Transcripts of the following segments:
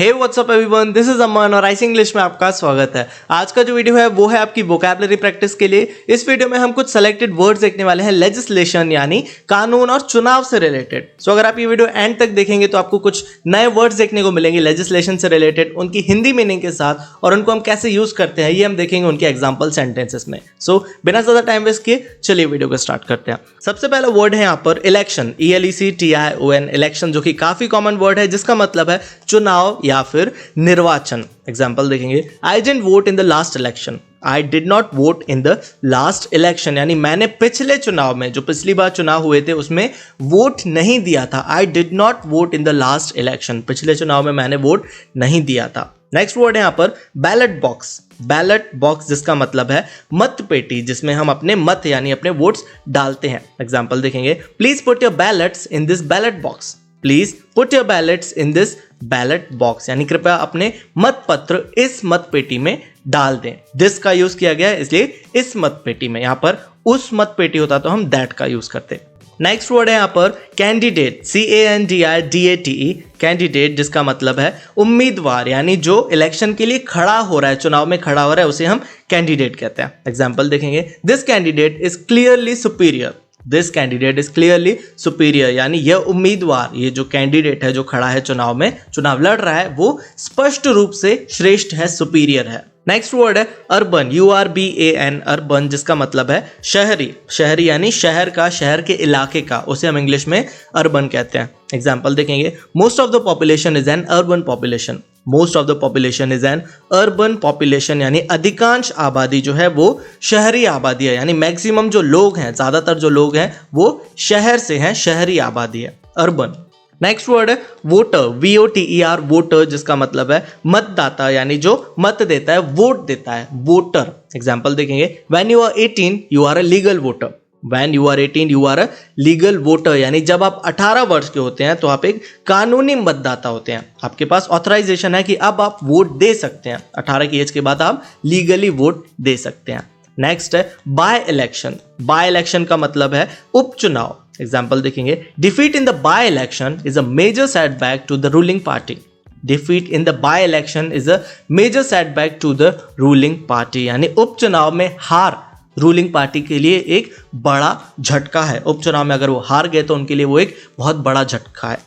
Hey WhatsApp everyone, this is Aman और IC English में आपका स्वागत है। आज का जो वीडियो है वो है आपकी वोकैबुलरी प्रैक्टिस के लिए। इस वीडियो में हम कुछ सेलेक्टेड वर्ड्स देखने वाले हैं लेजिस्लेशन यानी कानून और चुनाव से रिलेटेड। सो अगर आप ये वीडियो एंड तक देखेंगे तो आपको कुछ नए वर्ड्स देखने को मिलेंगे लेजिस्लेशन से रिलेटेड, उनकी हिंदी मीनिंग के साथ, और उनको हम कैसे यूज करते हैं ये हम देखेंगे उनके एग्जाम्पल सेंटेंसेस में। सो बिना ज्यादा टाइम वेस्ट किए चलिए वीडियो को स्टार्ट करते हैं। सबसे पहला वर्ड है यहाँ पर इलेक्शन, ELECTION, इलेक्शन, जो कि काफी कॉमन वर्ड है जिसका मतलब है चुनाव या फिर निर्वाचन। एग्जाम्पल देखेंगे, I didn't vote in the last election. I did not vote in the last election यानी मैंने पिछले चुनाव में, जो पिछली बार चुनाव हुए थे उसमें वोट नहीं दिया था। I did not vote in the last election, पिछले चुनाव में मैंने वोट नहीं दिया था। नेक्स्ट वर्ड है यहाँ पर बैलेट बॉक्स। बैलेट बॉक्स जिसका मतलब है मत पेटी, जिसमें हम अपने मत यानी अपने वोट्स डालते हैं। एग्जाम्पल देखेंगे, please put your ballets in this ballot box. Please put your ballets in this ballot box यानी कृपया अपने मत पत्र इस मत पेटी में डाल दें। दिस का यूज किया गया है इसलिए इस मत पेटी में, यहां पर उस मत पेटी होता तो हम दैट का यूज करते। नेक्स्ट वर्ड है यहां पर कैंडिडेट, CANDIDATE, कैंडिडेट जिसका मतलब है उम्मीदवार यानी जो इलेक्शन के लिए खड़ा हो रहा है, चुनाव में खड़ा हो रहा है, उसे हम कैंडिडेट कहते हैं। एग्जाम्पल देखेंगे, this candidate is clearly superior. This candidate is clearly superior यानी यह उम्मीदवार, ये जो कैंडिडेट है जो खड़ा है चुनाव में, चुनाव लड़ रहा है, वो स्पष्ट रूप से श्रेष्ठ है, सुपीरियर है। नेक्स्ट वर्ड है अर्बन, URBAN, अर्बन जिसका मतलब है शहरी। शहरी यानी शहर का, शहर के इलाके का, उसे हम इंग्लिश में अर्बन कहते हैं। एग्जाम्पल देखेंगे, most of the population is an urban population. Most of the population is an urban population यानी अधिकांश आबादी जो है वो शहरी आबादी है, यानी मैक्सिमम जो लोग हैं, ज्यादातर जो लोग हैं वो शहर से हैं, शहरी आबादी है, अर्बन। नेक्स्ट वर्ड है वोटर, VOTER, वोटर जिसका मतलब है मतदाता यानी जो मत देता है, वोट देता है, वोटर। एग्जाम्पल देखेंगे, when you are 18 you are a legal voter. When you are 18 you are a legal voter यानी जब आप 18 वर्ष के होते हैं तो आप एक कानूनी मतदाता होते हैं, आपके पास ऑथराइजेशन है कि अब आप वोट दे सकते हैं। 18 की एज के बाद आप लीगली वोट दे सकते हैं। नेक्स्ट है बाय इलेक्शन। बाय इलेक्शन का मतलब है उपचुनाव। एग्जाम्पल देखेंगे, defeat in the by election is a major setback to the ruling party. Defeat in the by election is a major setback to the ruling party यानी उपचुनाव में हार ruling party के लिए एक बड़ा झटका है। उपचुनाव में अगर वो हार गए तो उनके लिए वो एक बहुत बड़ा झटका है।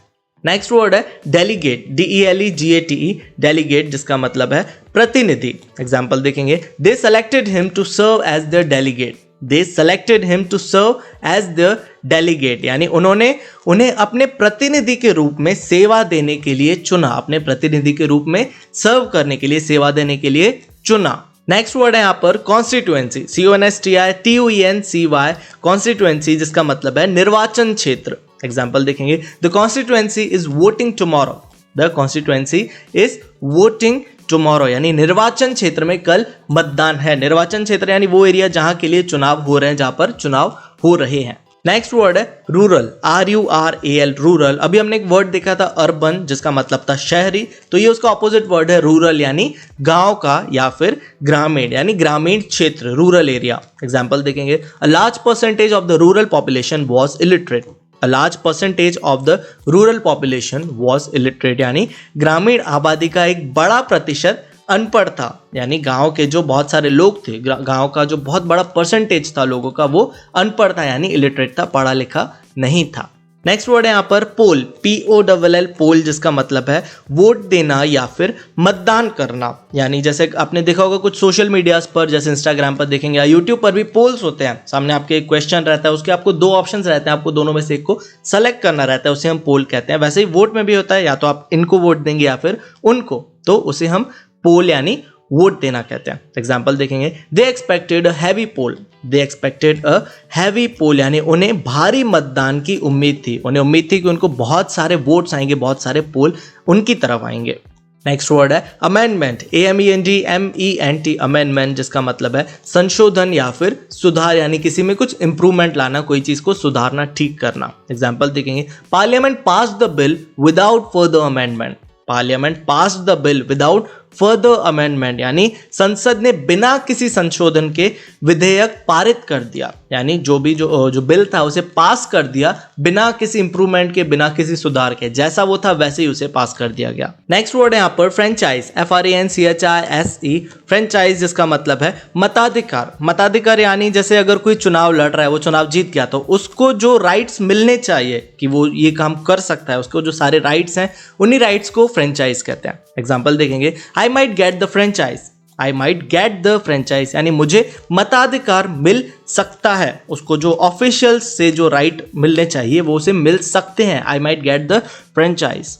नेक्स्ट वर्ड है डेलीगेट, DELEGATE, डेलीगेट जिसका मतलब है प्रतिनिधि। एग्जाम्पल देखेंगे, they selected him to serve as the delegate. They selected him to serve as the delegate यानी उन्होंने उन्हें अपने प्रतिनिधि के रूप में सेवा देने के लिए चुना, अपने प्रतिनिधि के रूप में सर्व करने के लिए, सेवा देने के लिए चुना। नेक्स्ट वर्ड है यहाँ पर कॉन्स्टिट्यूएंसी, CONSTITUENCY, कॉन्स्टिट्यूएंसी जिसका मतलब है निर्वाचन क्षेत्र। एग्जाम्पल देखेंगे, the constituency is voting tomorrow. The constituency is voting tomorrow यानी निर्वाचन क्षेत्र में कल मतदान है। निर्वाचन क्षेत्र यानी वो एरिया जहां के लिए चुनाव हो रहे हैं, जहां पर चुनाव हो रहे हैं। नेक्स्ट वर्ड है रूरल, RURAL, रूरल। अभी हमने एक वर्ड देखा था अर्बन जिसका मतलब था शहरी, तो ये उसका ऑपोजिट वर्ड है रूरल यानी गांव का या फिर ग्रामीण यानी ग्रामीण क्षेत्र, रूरल एरिया। एग्जाम्पल देखेंगे, a large percentage of the rural population was illiterate. A large percentage of the rural population was illiterate यानी ग्रामीण आबादी का एक बड़ा प्रतिशत अनपढ़ था, यानी गांव के जो बहुत सारे लोग थे, गांव का जो बहुत बड़ा परसेंटेज था लोगों का वो अनपढ़ था यानी इलिटरेट था, पढ़ा लिखा नहीं था। नेक्स्ट वर्ड है यहाँ पर पोल, POLL, पोल जिसका मतलब है वोट देना या फिर मतदान करना। यानी जैसे आपने देखा होगा कुछ सोशल मीडियाज पर, जैसे इंस्टाग्राम पर देखेंगे या यूट्यूब पर भी पोल्स होते हैं, सामने आपके एक क्वेश्चन रहता है, उसके आपको दो ऑप्शंस रहते हैं, आपको दोनों में से एक को सेलेक्ट करना रहता है, उसे हम पोल कहते हैं। वैसे ही वोट में भी होता है, या तो आप इनको वोट देंगे या फिर उनको, तो उसे हम पोल यानी वोट देना कहते हैं। एग्जाम्पल देखेंगे, they expected a heavy poll. They expected a heavy poll यानी उन्हें भारी मतदान की उम्मीद थी, उन्हें उम्मीद थी कि उनको बहुत सारे वोट्स आएंगे, बहुत सारे पोल उनकी तरफ आएंगे। नेक्स्ट वर्ड है अमेंडमेंट, AMENDMENT, अमेंडमेंट जिसका मतलब है संशोधन या फिर सुधार यानी किसी में कुछ इंप्रूवमेंट लाना, कोई चीज को सुधारना, ठीक करना। एग्जाम्पल देखेंगे, parliament passed the bill without further amendment. Parliament passed the bill without further amendment, यानी संसद ने बिना किसी संशोधन के विधेयक पारित कर दिया, यानी जो बिल था उसे पास कर दिया बिना किसी इंप्रूवमेंट के, बिना किसी सुधार के, जैसा वो था वैसे ही उसे पास कर दिया गया। नेक्स्ट वर्ड है यहाँ पर फ्रेंचाइज, FRANCHISE, फ्रेंचाइज जिसका मतलब है मताधिकार। मताधिकार यानी जैसे अगर कोई चुनाव लड़ रहा है, वो चुनाव जीत गया तो उसको जो राइट्स मिलने चाहिए कि वो ये काम कर सकता है, उसको जो सारे राइट्स हैं उन्हीं राइट्स को फ्रेंचाइज कहते हैं। एग्जाम्पल देखेंगे, I might get the franchise, I might get the franchise यानी मुझे मताधिकार मिल सकता है, उसको जो ऑफिशियल्स से जो राइट मिलने चाहिए वो उसे मिल सकते हैं। I might get the franchise.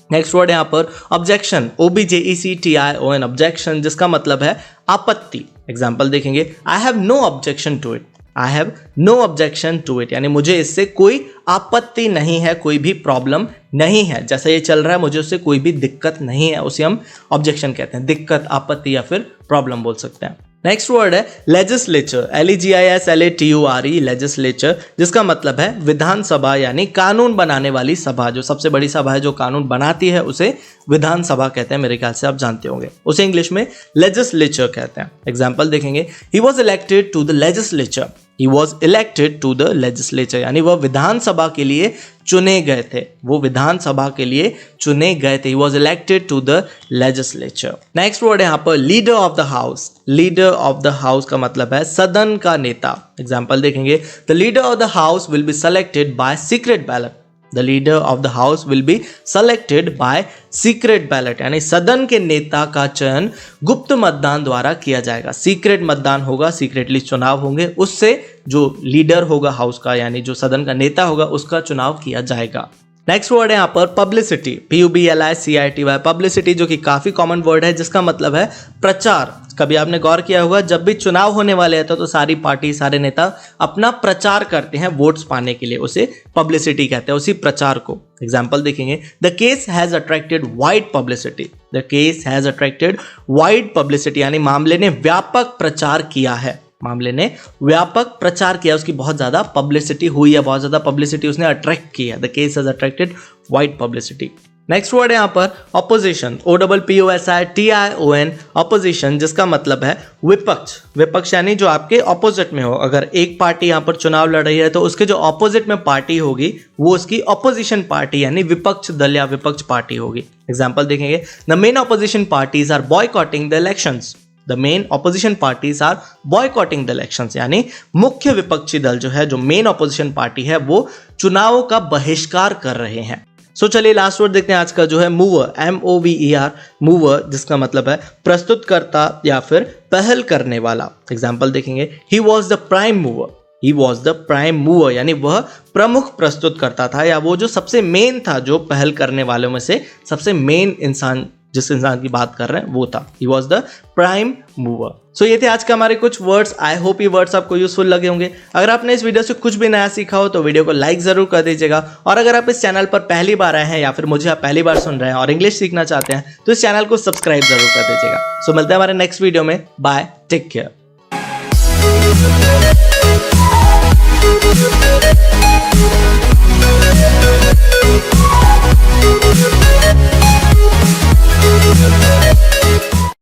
Next word यहाँ पर ऑब्जेक्शन, OBJECTION, ऑब्जेक्शन जिसका मतलब है आपत्ति। एग्जाम्पल देखेंगे, I have no objection to it, I have no objection to it यानी मुझे इससे कोई आपत्ति नहीं है, कोई भी प्रॉब्लम नहीं है, जैसा ये चल रहा है मुझे उससे कोई भी दिक्कत नहीं है, उसे हम ऑब्जेक्शन कहते हैं, दिक्कत, आपत्ति या फिर प्रॉब्लम बोल सकते हैं। नेक्स्ट वर्ड है लेजिस्लेचर, LEGISLATURE, लेजिस्लेचर जिसका मतलब है विधानसभा यानी कानून बनाने वाली सभा, जो सबसे बड़ी सभा है जो कानून बनाती है उसे विधानसभा कहते हैं, मेरे ख्याल से आप जानते होंगे, उसे इंग्लिश में लेजिस्लेचर कहते हैं। एग्जाम्पल देखेंगे, he was elected to the legislature, he was elected to the legislature यानी वह विधानसभा के लिए चुने गए थे, वो विधानसभा के लिए चुने गए थे, he was elected to the legislature. Next word है यहाँ पर leader of the house, leader of the house का मतलब है सदन का नेता। एग्जाम्पल देखेंगे, the leader of the house will be selected by secret ballot, the leader of the house will be selected by secret ballot यानी सदन के नेता का चयन गुप्त मतदान द्वारा किया जाएगा, सीक्रेट मतदान होगा, सीक्रेटली चुनाव होंगे, उससे जो लीडर होगा हाउस का यानी जो सदन का नेता होगा उसका चुनाव किया जाएगा। नेक्स्ट वर्ड है यहाँ पर पब्लिसिटी, PUBLICITY, पब्लिसिटी जो कि काफी कॉमन वर्ड है जिसका मतलब है प्रचार। कभी आपने गौर किया होगा जब भी चुनाव होने वाले हैं तो सारी पार्टी, सारे नेता अपना प्रचार करते हैं वोट्स पाने के लिए, उसे पब्लिसिटी कहते हैं, उसी प्रचार को। एग्जाम्पल देखेंगे, the case has attracted wide publicity, the case has attracted wide publicity यानी मामले ने व्यापक प्रचार किया है, मामले ने व्यापक प्रचार किया, उसकी बहुत ज्यादा पब्लिसिटी हुई है, बहुत ज्यादा पब्लिसिटी उसने अट्रैक्ट की है। The case has attracted wide publicity. Next word है यहाँ पर ऑपोजिशन, OPPOSITION, ऑपोजिशन जिसका मतलब है विपक्ष। विपक्ष यानी जो आपके ऑपोजिट में हो, अगर एक पार्टी यहाँ पर चुनाव लड़ रही है तो उसके जो ऑपोजिट में पार्टी होगी वो उसकी ऑपोजिशन पार्टी यानी विपक्ष दल या विपक्ष पार्टी होगी। एग्जाम्पल देखेंगे, the main opposition parties are boycotting the elections, the main opposition parties are boycotting the elections यानी मुख्य विपक्षी दल जो है, जो मेन ऑपोजिशन पार्टी है वो चुनावों का बहिष्कार कर रहे हैं। सो चलिए लास्ट वर्ड देखते हैं आज का जो है मूवर, MOVER, मूवर जिसका मतलब है प्रस्तुतकर्ता या फिर पहल करने वाला। एग्जाम्पल देखेंगे, he was the prime mover, he was the prime mover यानी वह प्रमुख प्रस्तुतकर्ता था या वो जो सबसे मेन था, जो पहल करने वालों में से सबसे मेन इंसान, जिस इंसान की बात कर रहे हैं वो था, he was the prime mover. So ये थे आज के हमारे कुछ वर्ड्स। आई होप ये वर्ड्स आपको यूजफुल लगे होंगे। अगर आपने इस वीडियो से कुछ भी नया सीखा हो तो वीडियो को लाइक जरूर कर दीजिएगा, और अगर आप इस चैनल पर पहली बार आए हैं या फिर मुझे आप पहली बार सुन रहे हैं और इंग्लिश सीखना चाहते हैं तो इस चैनल को सब्सक्राइब जरूर कर दीजिएगा। सो मिलते हैं हमारे नेक्स्ट वीडियो में। Bye, take care.